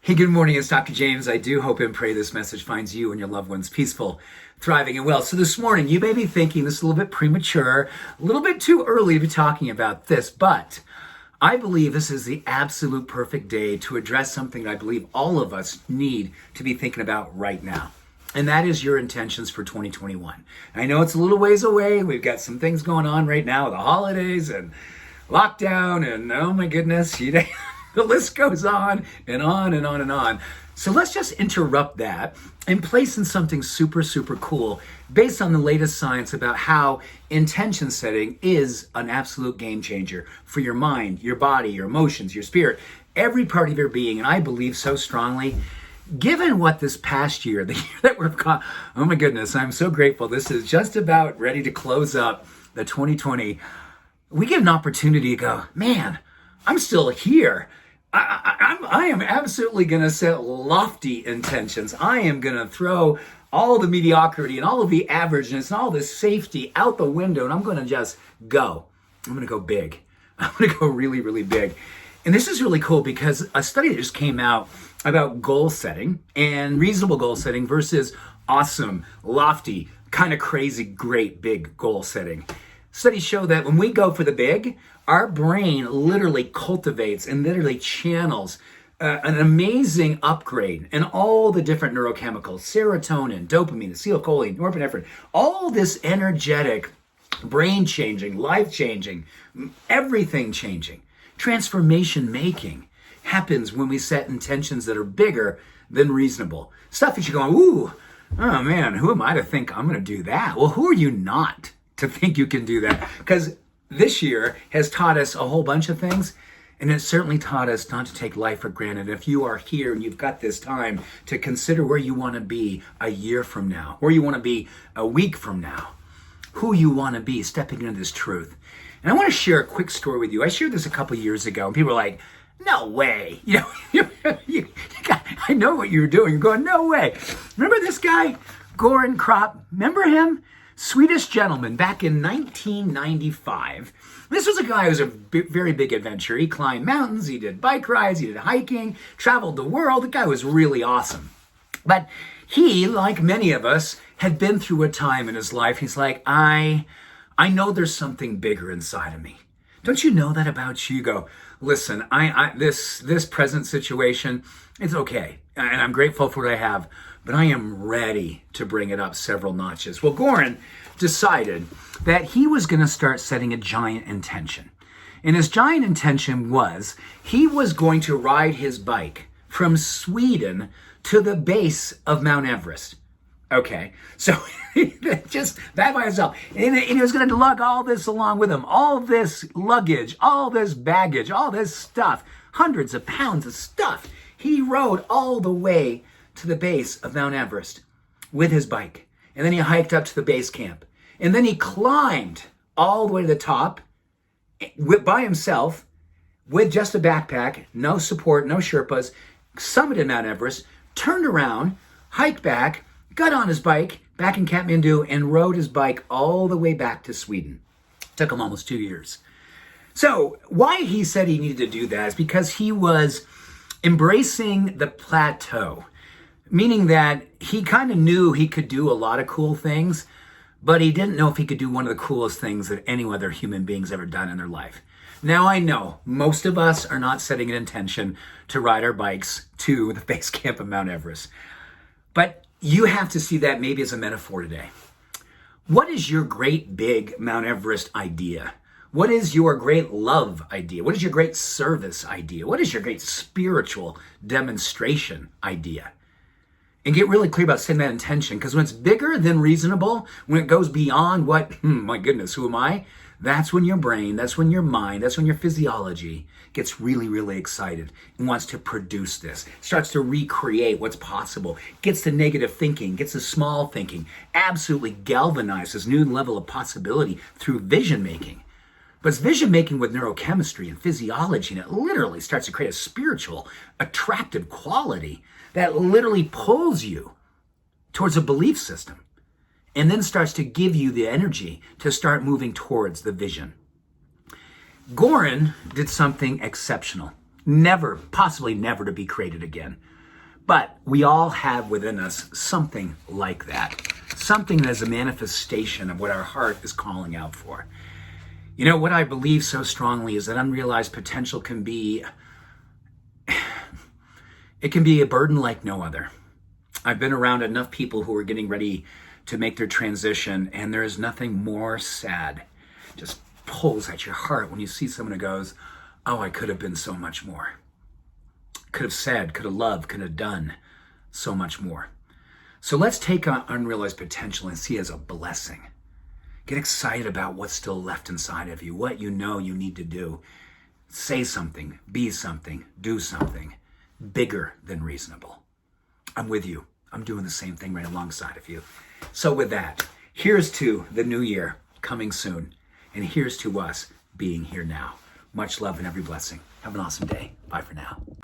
Hey, good morning. It's Dr. James. I do hope and pray this message finds you and your loved ones peaceful, thriving, and well. So this morning, you may be thinking this is a little bit premature, a little bit too early to be talking about this, but I believe this is the absolute perfect day to address something that I believe all of us need to be thinking about right now. And that is your intentions for 2021. I know it's a little ways away. We've got some things going on right now, the holidays and lockdown, and oh my goodness, the list goes on and on and on and on. So let's just interrupt that and place in something super, super cool based on the latest science about how intention setting is an absolute game changer for your mind, your body, your emotions, your spirit, every part of your being. And I believe so strongly, given what this past year, the year that we've got, oh my goodness, I'm so grateful. This is just about ready to close up the 2020. We get an opportunity to go, man, I'm still here. I am absolutely going to set lofty intentions. I am going to throw all the mediocrity and all of the averageness and all this safety out the window, and I'm going to just go. I'm going to go big. I'm going to go really, really big. And this is really cool because a study that just came out about goal setting and reasonable goal setting versus awesome, lofty, kind of crazy, great, big goal setting. Studies show that when we go for the big, our brain literally cultivates and literally channels an amazing upgrade in all the different neurochemicals, serotonin, dopamine, acetylcholine, norepinephrine, all this energetic, brain-changing, life-changing, everything-changing, transformation-making happens when we set intentions that are bigger than reasonable. Stuff that you're going, ooh, oh man, who am I to think I'm going to do that? Well, who are you not to think you can do that? Because this year has taught us a whole bunch of things, and it certainly taught us not to take life for granted. If you are here and you've got this time to consider where you want to be a year from now, where you want to be a week from now, who you want to be stepping into this truth. And I want to share a quick story with you. I shared this a couple years ago, and people were like, no way. I know what you were doing. You're going, no way. Remember this guy, Goran Kropp? Remember him? Swedish gentleman back in 1995. This was a guy who was a very big adventurer. He climbed mountains, he did bike rides, he did hiking, traveled the world. The guy was really awesome. But he, like many of us, had been through a time in his life. He's like, I know there's something bigger inside of me. Don't you know that about you? You go, listen, this present situation, it's okay. And I'm grateful for what I have, but I am ready to bring it up several notches. Well, Goran decided that he was going to start setting a giant intention. And his giant intention was he was going to ride his bike from Sweden to the base of Mount Everest. Okay, so just that by itself. And he was going to lug all this along with him, all this luggage, all this baggage, all this stuff, hundreds of pounds of stuff. He rode all the way to the base of Mount Everest with his bike. And then he hiked up to the base camp. And then he climbed all the way to the top by himself with just a backpack, no support, no Sherpas, summited Mount Everest, turned around, hiked back, got on his bike back in Kathmandu and rode his bike all the way back to Sweden. Took him almost 2 years. So why he said he needed to do that is because he was embracing the plateau, meaning that he kind of knew he could do a lot of cool things, but he didn't know if he could do one of the coolest things that any other human being's ever done in their life. Now I know most of us are not setting an intention to ride our bikes to the base camp of Mount Everest, but you have to see that maybe as a metaphor today. What is your great big Mount Everest idea? What is your great love idea? What is your great service idea? What is your great spiritual demonstration idea? And get really clear about setting that intention, because when it's bigger than reasonable, when it goes beyond what, my goodness, who am I? That's when your brain, that's when your mind, that's when your physiology gets really, really excited and wants to produce this, starts to recreate what's possible, gets the negative thinking, gets the small thinking, absolutely galvanizes this new level of possibility through vision making. But it's vision making with neurochemistry and physiology, and it literally starts to create a spiritual, attractive quality that literally pulls you towards a belief system and then starts to give you the energy to start moving towards the vision. Goran did something exceptional, possibly never to be created again. But we all have within us something like that, something that is a manifestation of what our heart is calling out for. You know, what I believe so strongly is that unrealized potential can be, it can be a burden like no other. I've been around enough people who are getting ready to make their transition, and there is nothing more sad, just pulls at your heart when you see someone who goes, oh, I could have been so much more. Could have said, could have loved, could have done so much more. So let's take on unrealized potential and see it as a blessing. Get excited about what's still left inside of you, what you know you need to do. Say something, be something, do something bigger than reasonable. I'm with you. I'm doing the same thing right alongside of you. So with that, here's to the new year coming soon. And here's to us being here now. Much love and every blessing. Have an awesome day. Bye for now.